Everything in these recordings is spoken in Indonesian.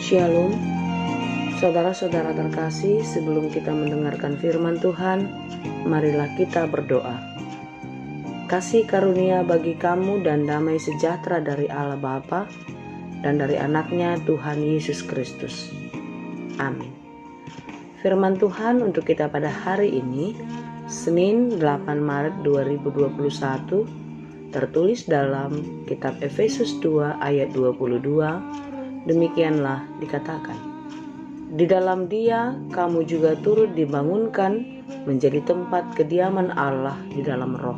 Shalom, saudara-saudara terkasih, sebelum kita mendengarkan firman Tuhan, marilah kita berdoa. Kasih karunia bagi kamu dan damai sejahtera dari Allah Bapa dan dari anaknya Tuhan Yesus Kristus. Amin. Firman Tuhan untuk kita pada hari ini, Senin 8 Maret 2021, tertulis dalam kitab Efesus 2 ayat 22. Demikianlah dikatakan, di dalam Dia kamu juga turut dibangunkan menjadi tempat kediaman Allah di dalam Roh.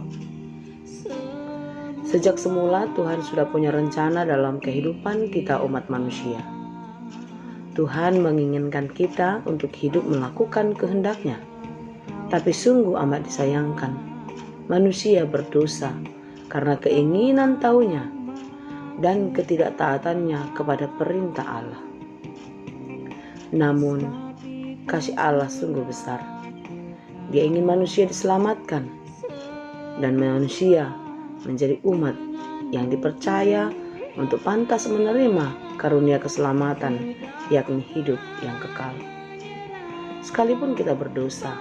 Sejak semula Tuhan sudah punya rencana dalam kehidupan kita umat manusia. Tuhan menginginkan kita untuk hidup melakukan kehendak-Nya. Tapi sungguh amat disayangkan, manusia berdosa karena keinginan taunya dan ketidaktaatannya kepada perintah Allah. Namun, kasih Allah sungguh besar. Dia ingin manusia diselamatkan dan manusia menjadi umat yang dipercaya untuk pantas menerima karunia keselamatan, yakni hidup yang kekal. Sekalipun kita berdosa,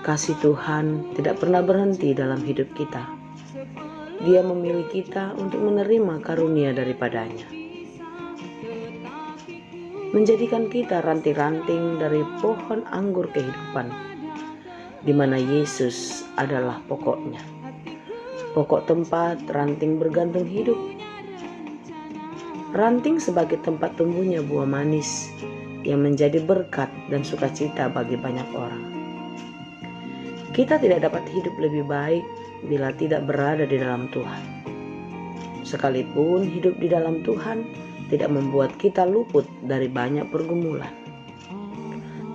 kasih Tuhan tidak pernah berhenti dalam hidup kita. Dia memilih kita untuk menerima karunia daripadanya, menjadikan kita ranting-ranting dari pohon anggur kehidupan, di mana Yesus adalah pokoknya, pokok tempat ranting bergantung hidup. Ranting sebagai tempat tumbuhnya buah manis yang menjadi berkat dan sukacita bagi banyak orang. Kita tidak dapat hidup lebih baik bila tidak berada di dalam Tuhan. Sekalipun hidup di dalam Tuhan tidak membuat kita luput dari banyak pergumulan.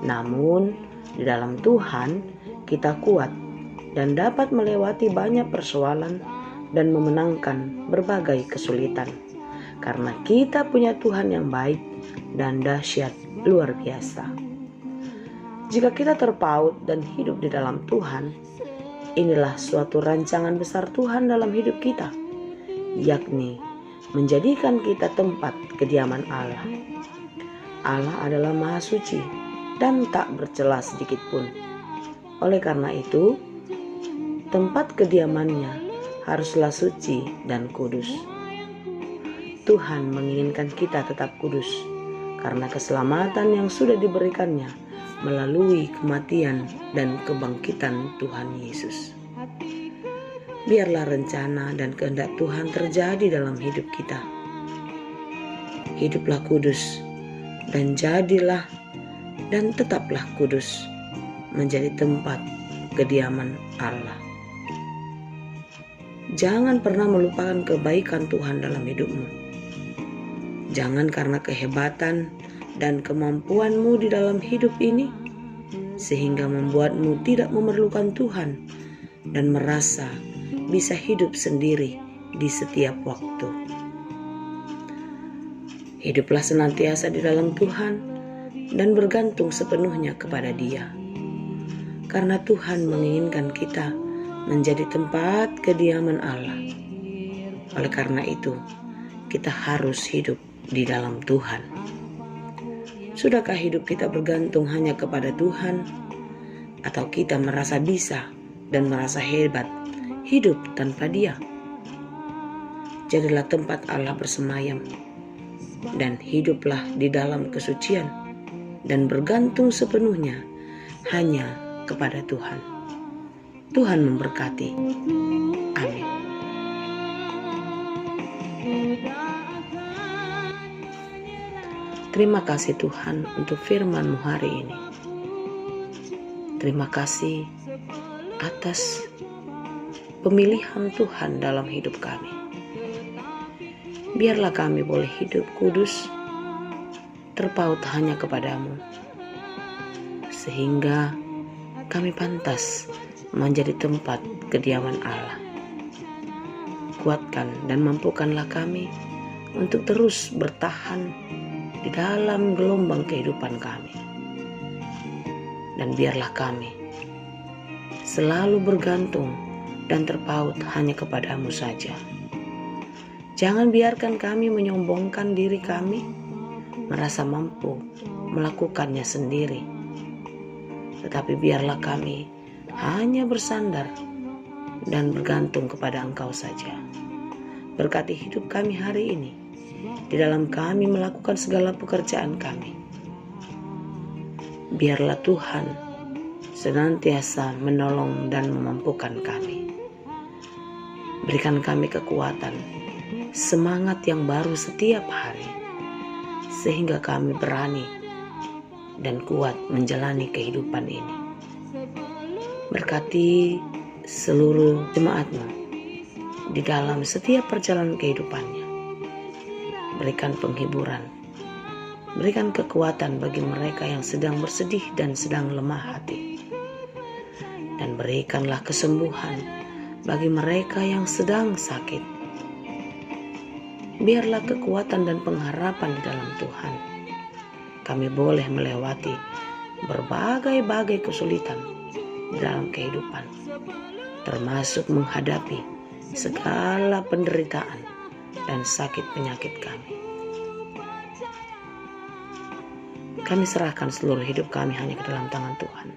Namun, di dalam Tuhan kita kuat dan dapat melewati banyak persoalan dan memenangkan berbagai kesulitan. Karena kita punya Tuhan yang baik dan dahsyat luar biasa. Jika kita terpaut dan hidup di dalam Tuhan, inilah suatu rancangan besar Tuhan dalam hidup kita, yakni menjadikan kita tempat kediaman Allah. Allah adalah Maha Suci dan tak bercela sedikit pun. Oleh karena itu, tempat kediamannya haruslah suci dan kudus. Tuhan menginginkan kita tetap kudus karena keselamatan yang sudah diberikannya melalui kematian dan kebangkitan Tuhan Yesus. Biarlah rencana dan kehendak Tuhan terjadi dalam hidup kita. Hiduplah kudus dan jadilah dan tetaplah kudus menjadi tempat kediaman Allah. Jangan pernah melupakan kebaikan Tuhan dalam hidupmu. Jangan karena kehebatan dan kemampuanmu di dalam hidup ini sehingga membuatmu tidak memerlukan Tuhan dan merasa bisa hidup sendiri di setiap waktu. Hiduplah senantiasa di dalam Tuhan dan bergantung sepenuhnya kepada Dia. Karena Tuhan menginginkan kita menjadi tempat kediaman Allah. Oleh karena itu, kita harus hidup di dalam Tuhan. Sudahkah hidup kita bergantung hanya kepada Tuhan? Atau kita merasa bisa dan merasa hebat hidup tanpa Dia? Jadilah tempat Allah bersemayam dan hiduplah di dalam kesucian dan bergantung sepenuhnya hanya kepada Tuhan. Tuhan memberkati. Amin. Terima kasih Tuhan untuk firman-Mu hari ini. Terima kasih atas pemilihan Tuhan dalam hidup kami. Biarlah kami boleh hidup kudus, terpaut hanya kepadamu, sehingga kami pantas menjadi tempat kediaman Allah. Kuatkan dan mampukanlah kami untuk terus bertahan di dalam gelombang kehidupan kami. Dan biarlah kami selalu bergantung dan terpaut hanya kepadamu saja. Jangan biarkan kami menyombongkan diri kami merasa mampu melakukannya sendiri. Tetapi biarlah kami hanya bersandar dan bergantung kepada Engkau saja. Berkati hidup kami hari ini, di dalam kami melakukan segala pekerjaan kami. Biarlah Tuhan senantiasa menolong dan memampukan kami. Berikan kami kekuatan, semangat yang baru setiap hari, sehingga kami berani dan kuat menjalani kehidupan ini. Berkati seluruh jemaat-Mu di dalam setiap perjalanan kehidupannya. Berikan penghiburan, berikan kekuatan bagi mereka yang sedang bersedih dan sedang lemah hati. Dan berikanlah kesembuhan bagi mereka yang sedang sakit. Biarlah kekuatan dan pengharapan di dalam Tuhan. Kami boleh melewati berbagai-bagai kesulitan di dalam kehidupan, termasuk menghadapi segala penderitaan dan sakit penyakit kami. Kami serahkan seluruh hidup kami hanya ke dalam tangan Tuhan.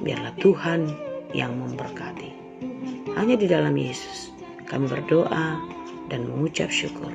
Biarlah Tuhan yang memberkati. Hanya di dalam Yesus kami berdoa dan mengucap syukur.